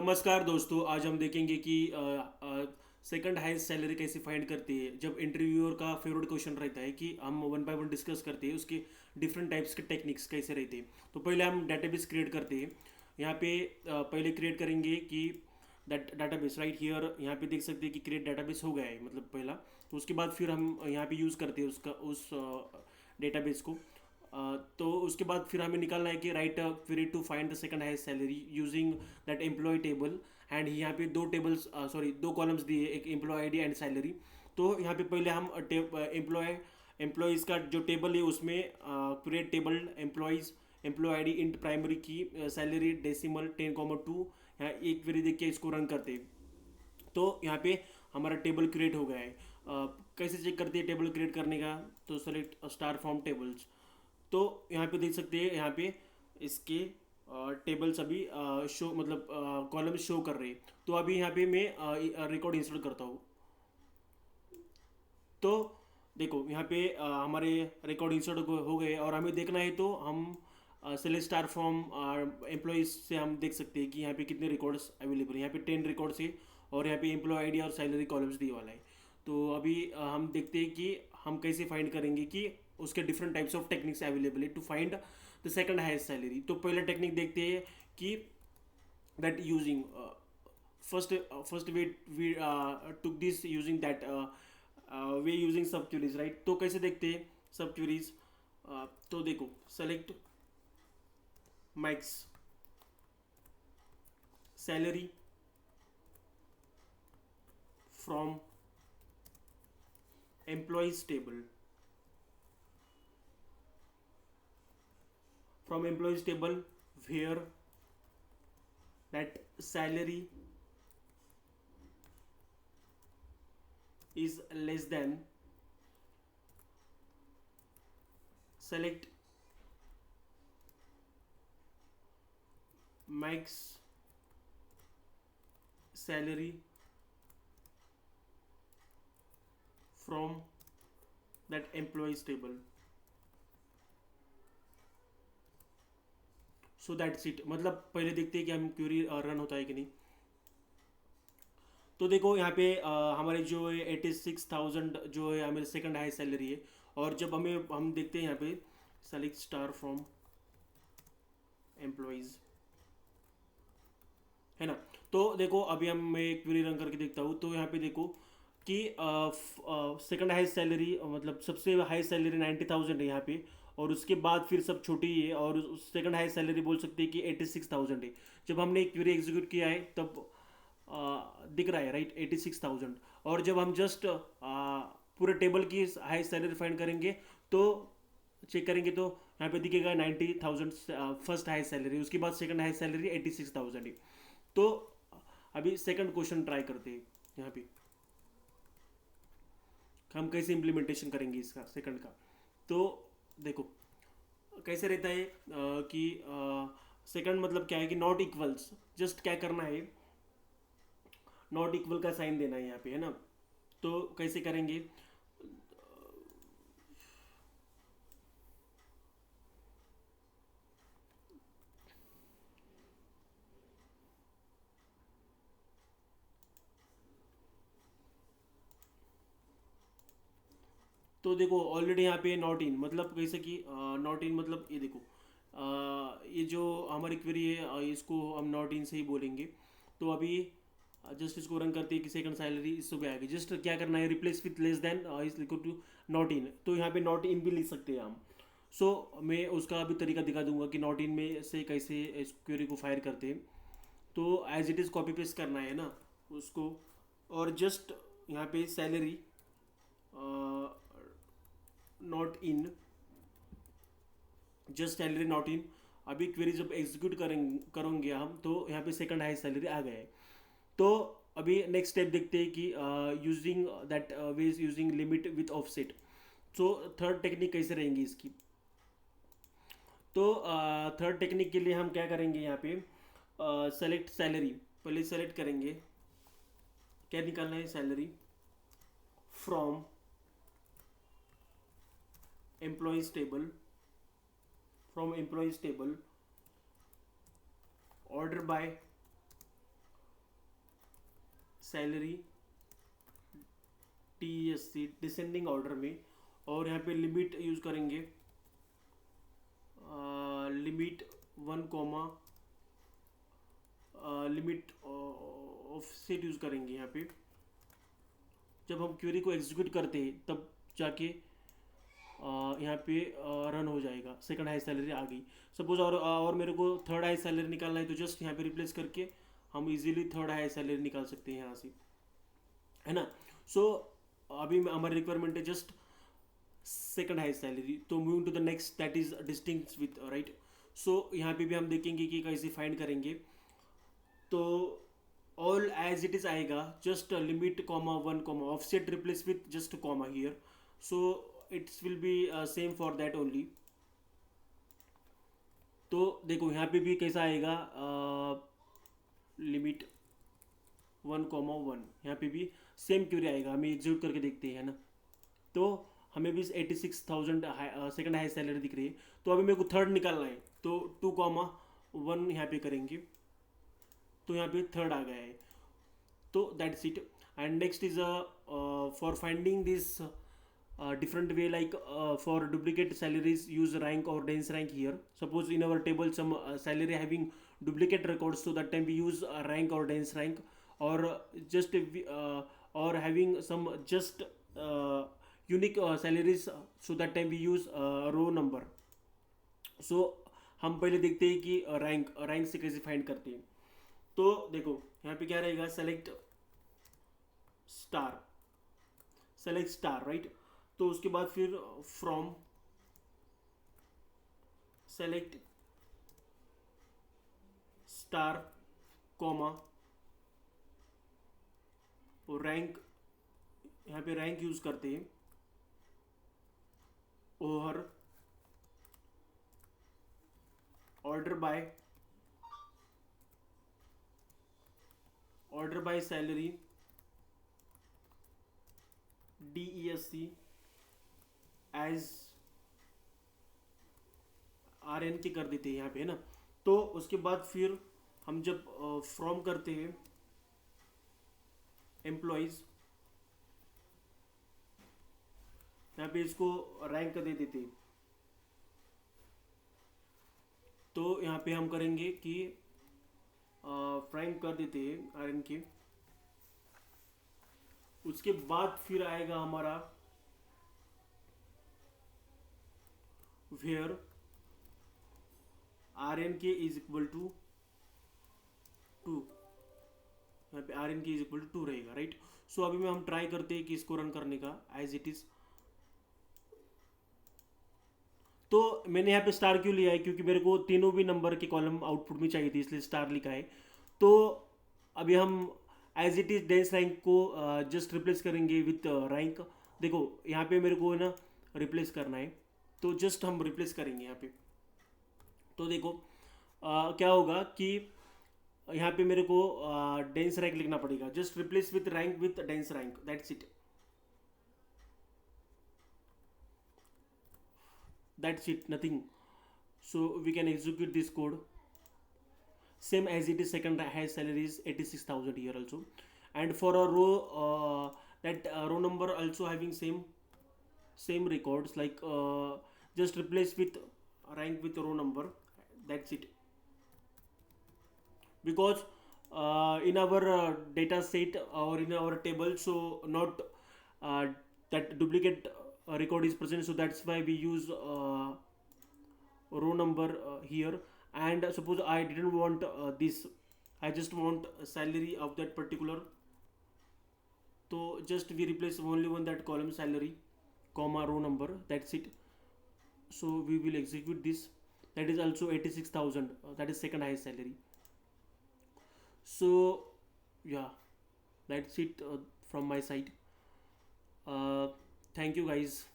नमस्कार दोस्तों, आज हम देखेंगे कि सेकंड हाईएस्ट सैलरी कैसे फाइंड करते हैं। जब इंटरव्यूअर का फेवरेट क्वेश्चन रहता है कि हम वन बाय वन डिस्कस करते हैं उसके डिफरेंट टाइप्स के टेक्निक्स कैसे रहते हैं। तो पहले हम डेटाबेस क्रिएट करते हैं। यहाँ पे पहले क्रिएट करेंगे कि दैट डाटाबेस राइट हियर। यहाँ पे देख सकते हैं कि क्रिएट डाटाबेस हो गया है, मतलब पहला। तो उसके बाद फिर हम यहाँ पे यूज़ करते हैं उसका उस डेटाबेस को। तो उसके बाद फिर हमें निकालना है कि write query to find the second highest salary using that employee table. And यहाँ पे दो टेबल्स सॉरी दो कॉलम्स दिए, एक एम्प्लॉय आईडी एंड सैलरी। तो यहाँ पे पहले हम एम्प्लॉयज़ का जो टेबल है उसमें create table employee ID int primary key salary decimal 10,2। यहाँ एक क्वेरी देख के इसको रन करते हैं। तो यहाँ पे हमारा टेबल क्रिएट हो गया है। कैसे चेक करते हैं टेबल क्रिएट करने का? तो सेलेक्ट स्टार फॉर्म टेबल्स। तो यहाँ पे देख सकते हैं, यहाँ पे इसके टेबल्स अभी शो मतलब कॉलम शो कर रहे हैं। तो अभी यहाँ पे मैं रिकॉर्ड इंसर्ट करता हूँ। तो देखो यहाँ पे हमारे रिकॉर्ड इंसर्ट हो गए और हमें देखना है तो हम सेलेक्ट स्टार फ्रॉम एम्प्लॉयज़ से हम देख सकते हैं कि यहाँ पे कितने रिकॉर्ड्स अवेलेबल हैं। यहाँ पे 10 रिकॉर्ड्स है और यहाँ पे एम्प्लॉय आईडी और सैलरी कॉलम्स दिए वाला है। तो अभी हम देखते हैं कि हम कैसे फाइंड करेंगे कि उसके different types of techniques available है to find the second highest salary. तो पहला टेक्निक देखते हैं कि that using first we took this using that way using सब queries right। तो कैसे देखते हैं सब queries? तो देखो select max salary from employees table। from employees table where that salary is less than, select max salary from that employees table। So that's it. मतलब पहले देखते हैं कि हम क्यूरी रन होता है कि नहीं। तो देखो यहाँ पे हमारे जो है 86,000 जो है हमारे सेकंड हाई सैलरी है। और जब हम देखते हैं यहाँ पे सेलेक्ट स्टार फ्रॉम एम्प्लॉयज़, है ना। तो देखो अभी मैं एक क्वेरी रन करके देखता हूँ। तो यहाँ पे देखो कि सेकंड हाईएस्ट सैलरी मतलब सबसे हाई सैलरी 90,000 है यहाँ पे। और उसके बाद फिर सब छोटी ही है और सेकंड हाईएस्ट सैलरी बोल सकते हैं कि 86,000 है। जब हमने एक क्वेरी एग्जीक्यूट किया है तब दिख रहा है राइट 86,000। और जब हम जस्ट पूरे टेबल की हाई सैलरी फाइंड करेंगे तो चेक करेंगे तो यहाँ पे दिखेगा 90,000 फर्स्ट हाई सैलरी, उसके बाद सेकंड हाई सैलरी 86,000 है। तो अभी सेकंड क्वेश्चन ट्राई करते हैं। यहाँ पे हम कैसे इम्प्लीमेंटेशन करेंगे इसका सेकंड का। तो देखो कैसे रहता है कि सेकंड मतलब क्या है कि नॉट इक्वल्स, जस्ट क्या करना है, नॉट इक्वल का साइन देना है यहाँ पे, है ना। तो कैसे करेंगे? तो देखो ऑलरेडी यहाँ पे नॉट इन मतलब कैसे कि नॉट इन मतलब ये देखो ये जो हमारी क्वेरी है इसको हम नॉट इन से ही बोलेंगे। तो अभी जस्ट इसको रन करते हैं कि सेकंड सैलरी इस पे आएगी। जस्ट क्या करना है, replace with less than is equal to not in. तो यहाँ पे नॉट इन भी लिख सकते हैं हम। सो मैं उसका अभी तरीका दिखा दूंगा कि नॉट इन में से कैसे इस क्वेरी को फायर करते हैं। तो as it is copy paste करना है ना उसको। और जस्ट यहाँ पे salary not in, just salary not in. अभी क्वेरी जब एग्जीक्यूट करेंगे हम तो यहाँ पे सेकंड हाई सैलरी आ गया है। तो अभी नेक्स्ट स्टेप देखते हैं कि using that ways using limit with offset. So third technique कैसे रहेंगी इसकी? तो थर्ड टेक्निक के लिए हम क्या करेंगे, यहाँ पे सेलेक्ट सैलरी पहले सेलेक्ट करेंगे। क्या निकालना है? Salary from employees table, from employees table order by salary TSC descending order में, और यहाँ पे लिमिट यूज़ करेंगे, limit 1 comma, limit of set use करेंगे यहाँ पे। जब हम क्वेरी को एग्जीक्यूट करते हैं तब जाके यहाँ पे रन हो जाएगा, सेकंड हाई सैलरी आ गई। सपोज और मेरे को थर्ड हाई सैलरी निकालना है, तो जस्ट यहाँ पे रिप्लेस करके हम इजीली थर्ड हाई सैलरी निकाल सकते हैं यहाँ से, है ना। सो अभी हमारी रिक्वायरमेंट है जस्ट सेकंड हाई सैलरी। तो moving to the next, that is distinct with, right. So यहाँ पे भी हम देखेंगे कि कैसे फाइंड करेंगे। तो ऑल एज इट इज आएगा, just limit comma 1 comma, offset replace with just comma here, so it's will be same for that only. तो देखो यहाँ पे भी कैसा आएगा, लिमिट 1 कॉमा 1, यहाँ पे भी सेम क्यूरी आएगा। हमें एग्जीक्यूट करके देखते हैं, है ना। तो हमें भी 86,000 सेकंड हाई सैलरी दिख रही है। तो अभी मेरे को थर्ड निकालना है, तो 2 कॉमा 1 यहाँ पे करेंगे, तो यहाँ पे थर्ड आ गया है। तो that's it. And next is for finding this different way, like for duplicate salaries use rank or dense rank here. Suppose in our table some salary having duplicate records, so that time we use rank or dense rank, or just or having some just unique salaries, so that time we use row number. So हम पहले देखते हैं कि rank से कैसे find करते हैं। तो देखो यहाँ पे क्या रहेगा, सेलेक्ट स्टार, राइट। तो उसके बाद फिर फ्रॉम सेलेक्ट स्टार कॉमा, और रैंक, यहाँ पे रैंक यूज करते हैं, और order by salary DESC as RN के कर देते हैं यहाँ पे, है ना। तो उसके बाद फिर हम जब फ्रॉम करते हैं एम्प्लॉयज, यहाँ पे इसको रैंक दे देते हैं। तो यहाँ पे हम करेंगे कि फ्रैंक कर देते हैं RN के। उसके बाद फिर आएगा हमारा वेयर RN के इज इक्वल टू 2, यहाँ पे RN के इज इक्वल टू 2 रहेगा, राइट। सो अभी में हम ट्राई करते हैं कि इसको रन करने का एज इट इज। तो मैंने यहाँ पे स्टार क्यों लिया है, क्योंकि मेरे को तीनों भी नंबर के कॉलम आउटपुट में चाहिए थी, इसलिए स्टार लिखा है। तो अभी हम as it is dense rank को जस्ट रिप्लेस करेंगे विथ रैंक। देखो यहाँ पे मेरे को ना रिप्लेस करना है, तो जस्ट हम रिप्लेस करेंगे यहाँ पे। तो देखो क्या होगा कि यहाँ पे मेरे को डेंस रैंक लिखना पड़ेगा, just replace with rank with dense rank, that's it, nothing. So we can execute this code same as it is. Second highest salary is 86,000 here also, and for a row that row number also having same records, like just replace with rank with row number, that's it. Because in our data set or in our table, so not that duplicate record is present, so that's why we use row number here. And suppose I didn't want this, I just want salary of that particular, so just we replace only one that column salary comma row number, that's it. So we will execute this, that is also 86,000, that is second highest salary. So yeah, that's it from my side. Thank you guys.